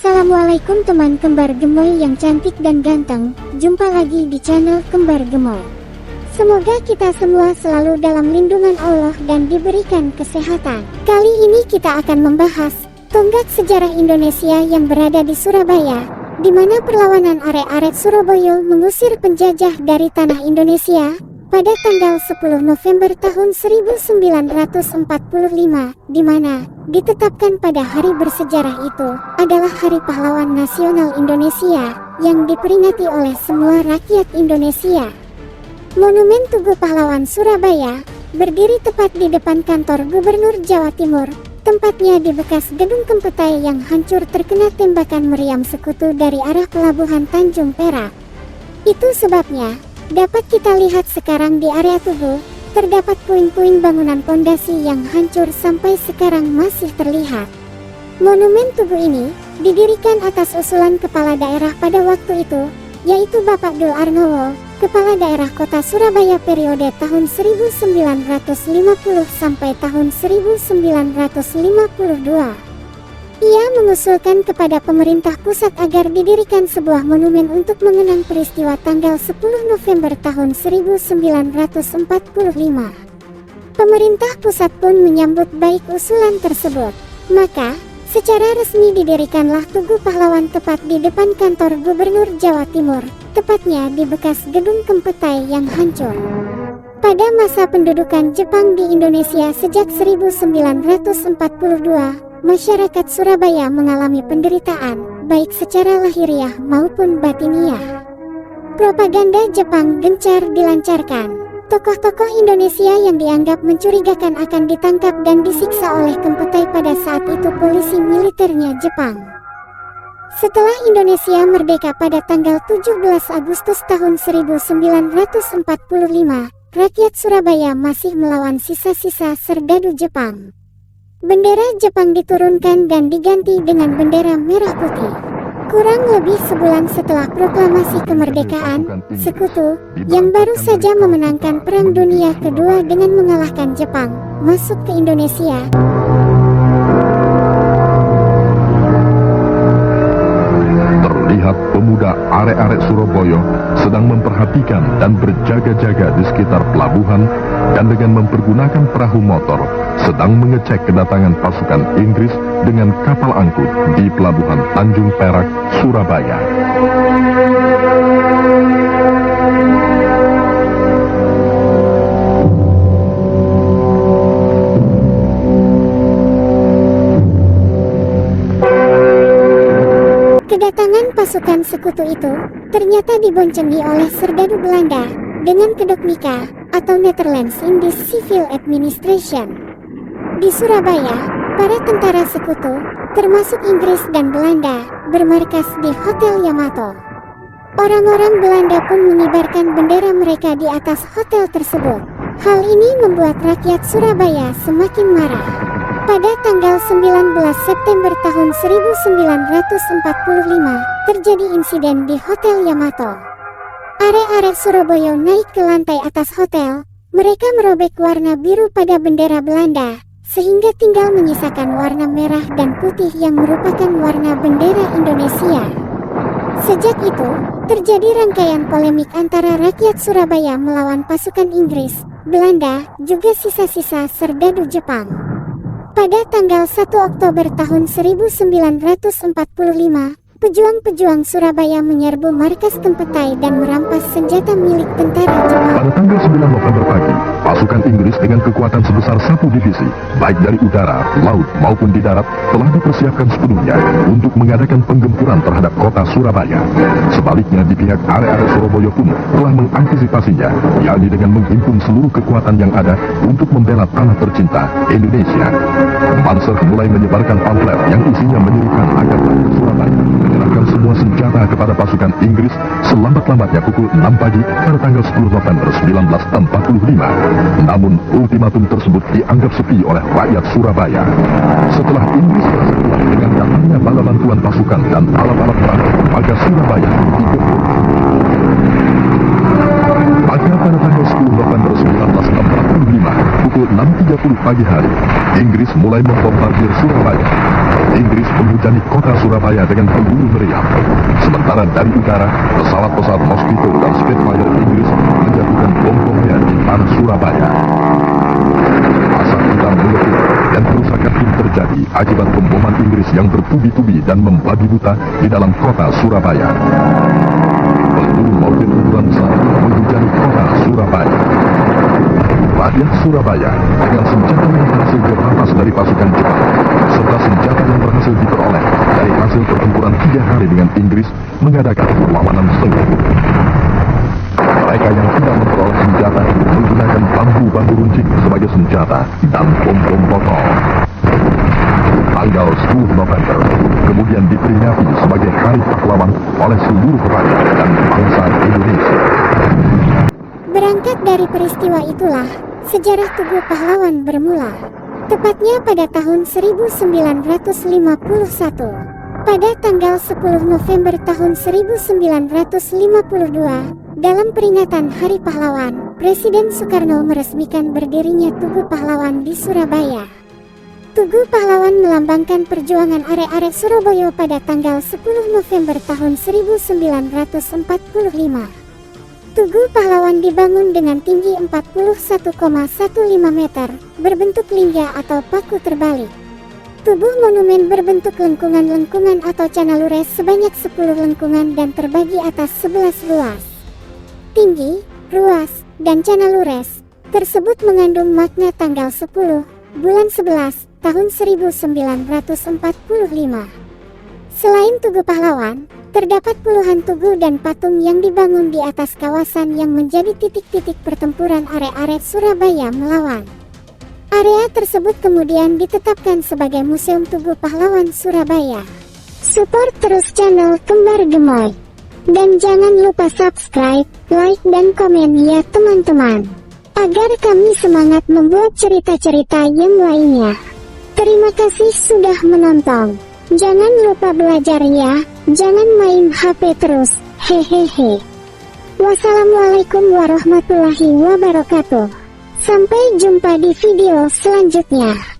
Assalamualaikum teman kembar gemoy yang cantik dan ganteng. Jumpa lagi di channel Kembar Gemoy. Semoga kita semua selalu dalam lindungan Allah dan diberikan kesehatan. Kali ini kita akan membahas tonggak sejarah Indonesia yang berada di Surabaya, di mana perlawanan arek-arek Surabaya mengusir penjajah dari tanah Indonesia pada tanggal 10 November tahun 1945, di mana ditetapkan pada hari bersejarah itu adalah Hari Pahlawan Nasional Indonesia yang diperingati oleh semua rakyat Indonesia. Monumen Tugu Pahlawan Surabaya berdiri tepat di depan kantor Gubernur Jawa Timur, tempatnya di bekas gedung Kempetai yang hancur terkena tembakan meriam sekutu dari arah pelabuhan Tanjung Perak. Itu sebabnya dapat kita lihat sekarang di area Tugu, terdapat puing-puing bangunan pondasi yang hancur sampai sekarang masih terlihat. Monumen Tugu ini didirikan atas usulan kepala daerah pada waktu itu, yaitu Bapak Dul Arnowo, kepala daerah kota Surabaya periode tahun 1950 sampai tahun 1952. Ia mengusulkan kepada pemerintah pusat agar didirikan sebuah monumen untuk mengenang peristiwa tanggal 10 November tahun 1945. Pemerintah pusat pun menyambut baik usulan tersebut. Maka, secara resmi didirikanlah Tugu Pahlawan tepat di depan kantor Gubernur Jawa Timur, tepatnya di bekas gedung Kempetai yang hancur. Pada masa pendudukan Jepang di Indonesia sejak 1942, masyarakat Surabaya mengalami penderitaan, baik secara lahiriah maupun batiniah. Propaganda Jepang gencar dilancarkan. Tokoh-tokoh Indonesia yang dianggap mencurigakan akan ditangkap dan disiksa oleh Kempetai pada saat itu polisi militernya Jepang. Setelah Indonesia merdeka pada tanggal 17 Agustus tahun 1945, rakyat Surabaya masih melawan sisa-sisa serdadu Jepang. Bendera Jepang diturunkan dan diganti dengan bendera merah putih. Kurang lebih sebulan setelah proklamasi kemerdekaan, Sekutu, yang baru saja memenangkan Perang Dunia Kedua dengan mengalahkan Jepang, masuk ke Indonesia. Terlihat pemuda arek-arek Surabaya sedang memperhatikan dan berjaga-jaga di sekitar pelabuhan dan dengan mempergunakan perahu motor sedang mengecek kedatangan pasukan Inggris dengan kapal angkut di pelabuhan Tanjung Perak, Surabaya. Kedatangan pasukan Sekutu itu ternyata diboncengi oleh serdadu Belanda dengan kedok Nika atau Netherlands Indies Civil Administration. Di Surabaya, para tentara Sekutu, termasuk Inggris dan Belanda, bermarkas di Hotel Yamato. Orang-orang Belanda pun mengibarkan bendera mereka di atas hotel tersebut. Hal ini membuat rakyat Surabaya semakin marah. Pada tanggal 19 September tahun 1945, terjadi insiden di Hotel Yamato. Arek-arek Surabaya naik ke lantai atas hotel. Mereka merobek warna biru pada bendera Belanda, sehingga tinggal menyisakan warna merah dan putih yang merupakan warna bendera Indonesia. Sejak itu, terjadi rangkaian polemik antara rakyat Surabaya melawan pasukan Inggris, Belanda, juga sisa-sisa serdadu Jepang. Pada tanggal 1 Oktober tahun 1945, pejuang-pejuang Surabaya menyerbu markas Kempetai dan merampas senjata milik tentara Jepang. Pada tanggal 9 November pagi, pasukan Inggris dengan kekuatan sebesar 1 divisi, baik dari udara, laut maupun di darat, telah dipersiapkan sepenuhnya untuk mengadakan penggempuran terhadap kota Surabaya. Sebaliknya di pihak arek-arek Surabaya pun telah mengantisipasinya, yakni dengan menghimpun seluruh kekuatan yang ada untuk membela tanah tercinta, Indonesia. Panser mulai menyebarkan pamflet yang isinya menyerukan agar rakyat Surabaya menyerahkan semua senjata kepada pasukan Inggris selambat-lambatnya pukul 6 pagi pada tanggal 10 November 1945. Namun ultimatum tersebut dianggap sepi oleh rakyat Surabaya. Setelah Inggris berhasil dengan datangnya bala bantuan pasukan dan alat-alat perang, maka Surabaya dibekuk. Maka pada tanggal 10 November 1945 pukul 6.30 pagi hari, Inggris mulai membombardir Surabaya. Inggris menghujani kota Surabaya dengan peluru meriam. Sementara dari udara, pesawat-pesawat Mosquito dan Spitfire Inggris menjatuhkan bom-bomnya di tanah Surabaya. Asap hitam meletup dan kerusakan ini terjadi akibat pemboman Inggris yang bertubi-tubi dan membabi buta di dalam kota Surabaya. Peluru mortir ukuran besar menghujani kota Surabaya. Rakyat Surabaya dengan senjata yang berhasil dirampas dari pasukan Jepang serta senjata yang berhasil diperoleh dari hasil pertempuran 3 hari dengan Inggris mengadakan perlawanan sengit. Mereka yang tidak memperoleh senjata menggunakan bambu-bambu runcing sebagai senjata dan bom-bom botol. Tanggal 10 November kemudian diperingati sebagai Hari Pahlawan oleh seluruh rakyat dan bangsa Indonesia. Berangkat dari peristiwa itulah, sejarah Tugu Pahlawan bermula. Tepatnya pada tahun 1951. Pada tanggal 10 November tahun 1952, dalam peringatan Hari Pahlawan, Presiden Soekarno meresmikan berdirinya Tugu Pahlawan di Surabaya. Tugu Pahlawan melambangkan perjuangan arek-arek Surabaya pada tanggal 10 November tahun 1945. Tugu Pahlawan dibangun dengan tinggi 41,15 meter, berbentuk lingga atau paku terbalik. Tubuh monumen berbentuk lengkungan-lengkungan atau canalures sebanyak 10 lengkungan dan terbagi atas 11 ruas. Tinggi, ruas, dan canalures tersebut mengandung makna tanggal 10, bulan 11, tahun 1945. Selain Tugu Pahlawan, terdapat puluhan tugu dan patung yang dibangun di atas kawasan yang menjadi titik-titik pertempuran arek-arek Surabaya melawan. Area tersebut kemudian ditetapkan sebagai Museum Tugu Pahlawan Surabaya. Support terus channel Kembar Gemoy. Dan jangan lupa subscribe, like, dan komen ya teman-teman. Agar kami semangat membuat cerita-cerita yang lainnya. Terima kasih sudah menonton. Jangan lupa belajar ya, jangan main HP terus, hehehe. Wassalamualaikum warahmatullahi wabarakatuh. Sampai jumpa di video selanjutnya.